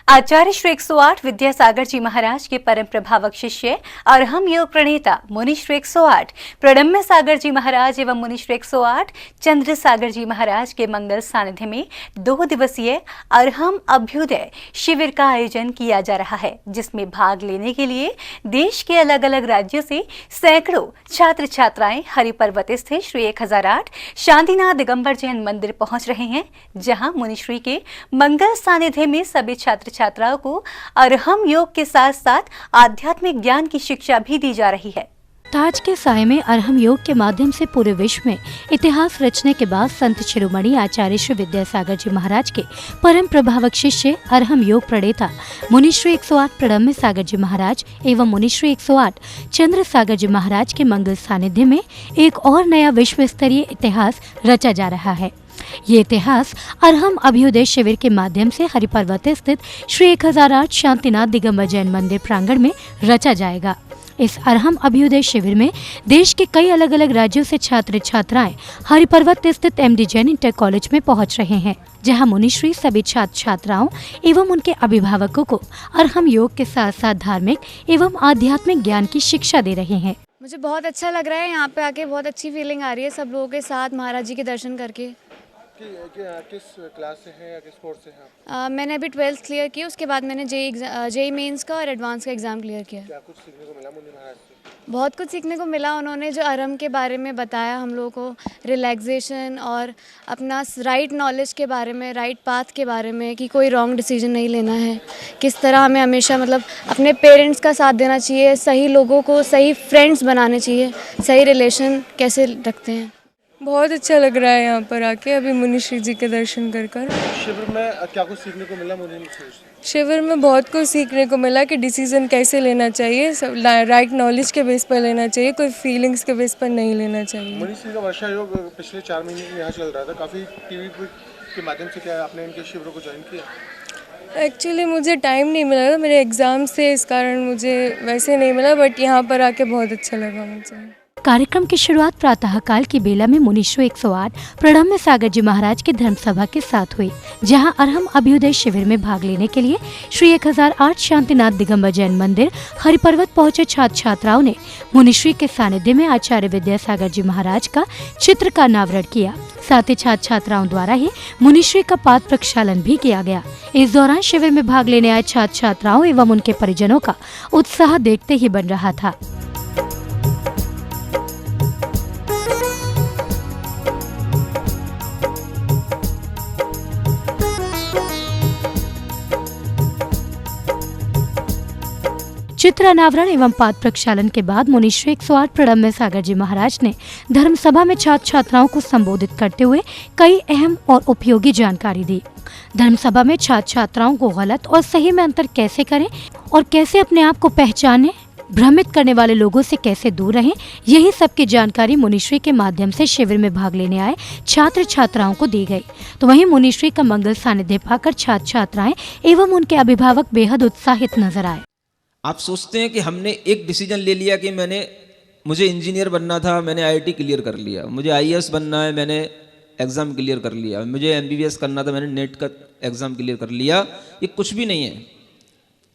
आचार्य श्री 108 विद्यासागर जी महाराज के परम प्रभावक शिष्य और हम योग प्रणेता मुनि श्री 108 प्रणम्य सागर जी महाराज एवं मुनि श्री 108 चंद्र सागर जी महाराज के मंगल सानिध्य में 2 दिवसीय अरहम अभ्युदय शिविर का आयोजन किया जा रहा है, जिसमें भाग लेने के लिए देश के अलग अलग राज्यों से सैकड़ों छात्र छात्राएं हरिपर्वत स्थित श्री 1008 शांतिनाथ दिगंबर जैन मंदिर पहुंच रहे हैं, जहां मुनिश्री के मंगल सानिध्य में सभी छात्र छात्राओं को अरहम योग के साथ साथ आध्यात्मिक ज्ञान की शिक्षा भी दी जा रही है। ताज के साय में अरहम योग के माध्यम से पूरे विश्व में इतिहास रचने के बाद संत शिरोमणि आचार्य श्री विद्यासागर जी महाराज के परम प्रभावक शिष्य अरहम योग प्रणेता मुनि श्री 108 प्रणम्य सागर जी महाराज एवं मुनि श्री 108 चंद्र सागर जी महाराज के मंगल सानिध्य में एक और नया विश्व स्तरीय इतिहास रचा जा रहा है। ये इतिहास अरहम अभ्युदय शिविर के माध्यम से हरिपर्वत स्थित श्री 1008 शांतिनाथ दिगंबर जैन मंदिर प्रांगण में रचा जाएगा। इस अरहम अभ्युदय शिविर में देश के कई अलग अलग राज्यों से छात्र छात्राएं हरिपर्वत स्थित एमडी जैन इंटर कॉलेज में पहुंच रहे हैं, जहां मुनिश्री सभी छात्र छात्राओं एवं उनके अभिभावकों को अरहम योग के साथ साथ धार्मिक एवं आध्यात्मिक ज्ञान की शिक्षा दे रहे हैं। मुझे बहुत अच्छा लग रहा है, यहाँ पे आके बहुत अच्छी फीलिंग आ रही है सब लोगों के साथ महाराज जी के दर्शन करके। किस क्लास से हैं या किस कोर्स से हैं आप? मैंने अभी 12th क्लियर की, उसके बाद मैंने जेई मेंस का और एडवांस का एग्ज़ाम क्लियर किया। क्या कुछ सीखने को मिला मुनि महाराज से? बहुत कुछ सीखने को मिला, उन्होंने जो अरहम के बारे में बताया हम लोगों को, रिलैक्सेशन और अपना राइट नॉलेज के बारे में, राइट पाथ के बारे में कि कोई रॉन्ग डिसीजन नहीं लेना है, किस तरह हमें हमेशा मतलब अपने पेरेंट्स का साथ देना चाहिए, सही लोगों को सही फ्रेंड्स बनाने चाहिए, सही रिलेशन कैसे रखते हैं। बहुत अच्छा लग रहा है यहाँ पर आके अभी मुनिश्री जी के दर्शन कर कर। शिविर में क्या कुछ सीखने को मिला मुनि से? शिविर में बहुत कुछ सीखने को मिला कि डिसीजन कैसे लेना चाहिए, सब राइट नॉलेज के बेस पर लेना चाहिए, कोई फीलिंग्स के बेस पर नहीं लेना चाहिए। मुनिश्री का वर्षा योग पिछले 4 महीने में यहाँ चल रहा था, काफ़ी टीवी के माध्यम से क्या आपने इनके शिविरों को ज्वाइन किया? एक्चुअली मुझे टाइम नहीं मिला था, मेरे एग्ज़ाम से, इस कारण मुझे वैसे नहीं मिला, बट यहाँ पर आके बहुत अच्छा लगा मुझे। कार्यक्रम की शुरुआत प्रातःकाल की बेला में मुनि श्री 108 प्रणम्य सागर जी महाराज की धर्मसभा के साथ हुई, जहां अरहम अभ्युदय शिविर में भाग लेने के लिए श्री 1008 शांतिनाथ दिगंबर जैन मंदिर हरिपर्वत पहुंचे छात्र छात्राओं ने मुनिश्री के सानिध्य में आचार्य विद्यासागर जी महाराज का चित्र का अनावरण किया। साथ ही छात्र छात्राओं द्वारा ही मुनिश्री का पाद प्रक्षालन भी किया गया। इस दौरान शिविर में भाग लेने आए छात्र छात्राओं एवं उनके परिजनों का उत्साह देखते ही बन रहा था। चित्र अनावरण एवं पाद प्रक्षालन के बाद मुनि श्री 108 प्रणम्य सागर जी महाराज ने धर्मसभा में छात्र छात्राओं को संबोधित करते हुए कई अहम और उपयोगी जानकारी दी। धर्मसभा में छात्र छात्राओं को गलत और सही में अंतर कैसे करें और कैसे अपने आप को पहचानें, भ्रमित करने वाले लोगों से कैसे दूर रहें, यही सब की जानकारी मुनिश्री के माध्यम से शिविर में भाग लेने आए छात्र छात्राओं को दी गई। तो वहीं मुनिश्री का मंगल सानिध्य पाकर छात्र छात्राएं एवं उनके अभिभावक बेहद उत्साहित नजर आए। आप सोचते हैं कि हमने एक डिसीजन ले लिया कि मुझे इंजीनियर बनना था, मैंने आईआईटी क्लियर कर लिया, मुझे आईएएस बनना है, मैंने एग्ज़ाम क्लियर कर लिया, मुझे एमबीबीएस करना था, मैंने नेट का एग्ज़ाम क्लियर कर लिया। ये कुछ भी नहीं है,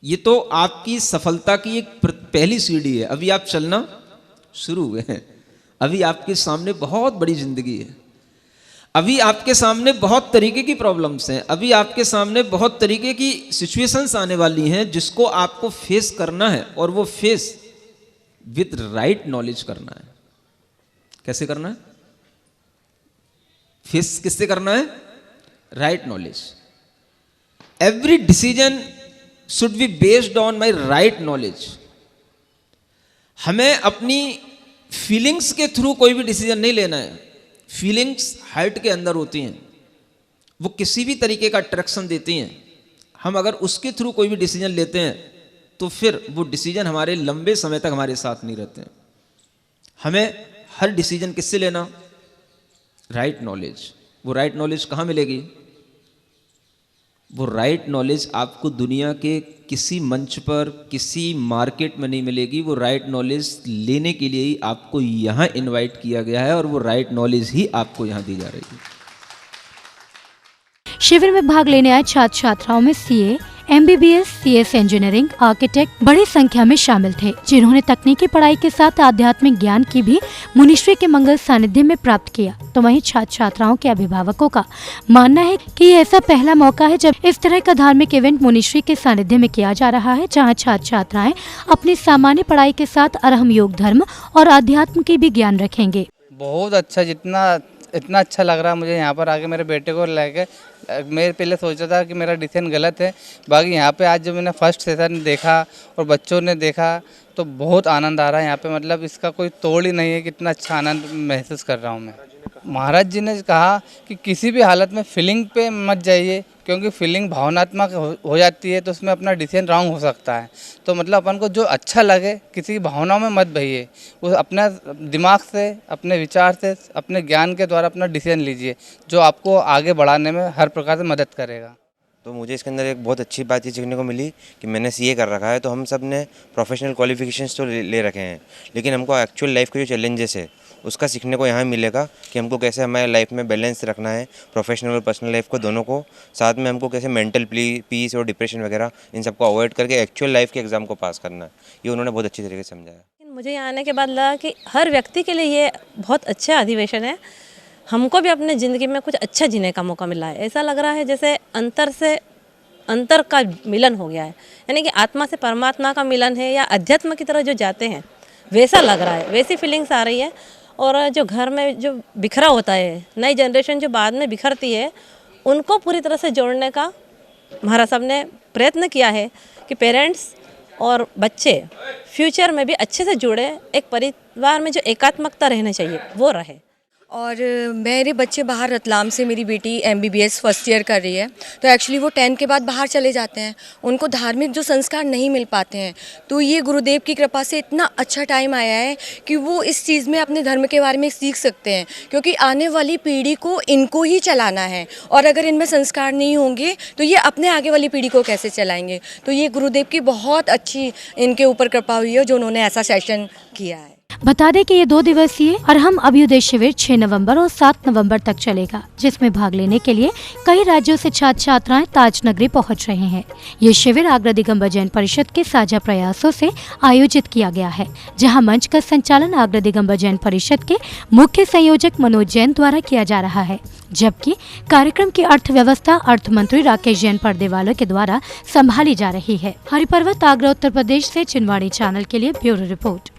ये तो आपकी सफलता की एक पहली सीढ़ी है। अभी आप चलना शुरू हुए हैं, अभी आपके सामने बहुत बड़ी ज़िंदगी है, अभी आपके सामने बहुत तरीके की प्रॉब्लम्स हैं, अभी आपके सामने बहुत तरीके की सिचुएशंस आने वाली हैं जिसको आपको फेस करना है, और वो फेस विद राइट नॉलेज करना है। कैसे करना है? फेस किससे करना है? Right knowledge. Every decision should be based on my right knowledge. हमें अपनी फीलिंग्स के थ्रू कोई भी डिसीजन नहीं लेना है। फीलिंग्स हार्ट के अंदर होती हैं, वो किसी भी तरीके का अट्रैक्शन देती हैं। हम अगर उसके थ्रू कोई भी डिसीजन लेते हैं तो फिर वो डिसीजन हमारे लंबे समय तक हमारे साथ नहीं रहते हैं। हमें हर डिसीजन किससे लेना? Right knowledge. वो राइट नॉलेज कहाँ मिलेगी? वो राइट नॉलेज आपको दुनिया के किसी मंच पर, किसी मार्केट में नहीं मिलेगी। वो राइट नॉलेज लेने के लिए ही आपको यहाँ इनवाइट किया गया है, और वो राइट नॉलेज ही आपको यहाँ दी जा रही है। शिविर में भाग लेने आए छात्र छात्राओं में CA, MBBS, CS engineering, architect बड़ी संख्या में शामिल थे, जिन्होंने तकनीकी पढ़ाई के साथ आध्यात्मिक ज्ञान की भी मुनिश्री के मंगल सानिध्य में प्राप्त किया। तो वहीं छात्र छात्राओं के अभिभावकों का मानना है कि ये ऐसा पहला मौका है जब इस तरह का धार्मिक इवेंट मुनिश्री के सानिध्य में किया जा रहा है, जहाँ छात्र छात्राएं अपनी सामान्य पढ़ाई के साथ अरहम योग, धर्म और अध्यात्म की भी ज्ञान रखेंगे। बहुत अच्छा, इतना अच्छा लग रहा है मुझे यहाँ पर आके मेरे बेटे को लेके। मैं पहले सोचा था कि मेरा डिसीजन गलत है, बाकी यहाँ पे आज जब मैंने फर्स्ट सेशन देखा और बच्चों ने देखा तो बहुत आनंद आ रहा है यहाँ पे, मतलब इसका कोई तोड़ ही नहीं है, कितना अच्छा आनंद महसूस कर रहा हूँ मैं। महाराज जी ने कहा कि किसी भी हालत में फीलिंग पे मत जाइए, क्योंकि फीलिंग भावनात्मक हो जाती है तो उसमें अपना डिसीजन रॉन्ग हो सकता है। तो मतलब अपन को जो अच्छा लगे, किसी भावनाओं में मत बहिए, वो अपना दिमाग से, अपने विचार से, अपने ज्ञान के द्वारा अपना डिसीजन लीजिए, जो आपको आगे बढ़ाने में हर प्रकार से मदद करेगा। तो मुझे इसके अंदर एक बहुत अच्छी बात ये सीखने को मिली कि मैंने CA कर रखा है, तो हम सब ने प्रोफेशनल क्वालिफिकेशंस तो ले रखे हैं, लेकिन हमको एक्चुअल लाइफ के जो चैलेंजेस है उसका सीखने को यहाँ मिलेगा कि हमको कैसे हमारे लाइफ में बैलेंस रखना है, प्रोफेशनल और पर्सनल लाइफ को दोनों को, साथ में हमको कैसे मेंटल पीस और डिप्रेशन वगैरह इन सबको अवॉइड करके एक्चुअल लाइफ के एग्ज़ाम को पास करना है। ये उन्होंने बहुत अच्छी तरीके से समझाया। मुझे यहाँ आने के बाद लगा कि हर व्यक्ति के लिए ये बहुत अच्छा अधिवेशन है। हमको भी अपने ज़िंदगी में कुछ अच्छा जीने का मौका मिला है। ऐसा लग रहा है जैसे अंतर का मिलन हो गया है, यानी कि आत्मा से परमात्मा का मिलन है, या अध्यात्म की तरह जो जाते हैं वैसा लग रहा है, वैसी फीलिंग्स आ रही है। और जो घर में जो बिखरा होता है, नई जनरेशन जो बाद में बिखरती है, उनको पूरी तरह से जोड़ने का महाराज साहब ने प्रयत्न किया है कि पेरेंट्स और बच्चे फ्यूचर में भी अच्छे से जुड़े, एक परिवार में जो एकात्मकता रहनी चाहिए वो रहे। और मेरे बच्चे बाहर रतलाम से, मेरी बेटी MBBS फर्स्ट ईयर कर रही है, तो एक्चुअली वो 10 के बाद बाहर चले जाते हैं, उनको धार्मिक जो संस्कार नहीं मिल पाते हैं। तो ये गुरुदेव की कृपा से इतना अच्छा टाइम आया है कि वो इस चीज़ में अपने धर्म के बारे में सीख सकते हैं, क्योंकि आने वाली पीढ़ी को इनको ही चलाना है, और अगर इनमें संस्कार नहीं होंगे तो ये अपने आगे वाली पीढ़ी को कैसे चलाएंगे। तो ये गुरुदेव की बहुत अच्छी इनके ऊपर कृपा हुई है जो उन्होंने ऐसा सेशन किया है। बता दें कि ये 2 दिवसीय अरहम अभ्युदय शिविर 6 नवंबर और 7 नवंबर तक चलेगा, जिसमें भाग लेने के लिए कई राज्यों से छात्र छात्राएं ताजनगरी पहुंच रहे हैं। ये शिविर आगरा दिगंबर जैन परिषद के साझा प्रयासों से आयोजित किया गया है, जहां मंच का संचालन आगरा दिगंबर जैन परिषद के मुख्य संयोजक मनोज जैन द्वारा किया जा रहा है, जबकि कार्यक्रम की अर्थव्यवस्था अर्थ मंत्री राकेश जैन पर्देवाला के द्वारा संभाली जा रही है। हरिपर्वत, आगरा, उत्तर प्रदेश से चिनवाणी चैनल के लिए ब्यूरो रिपोर्ट।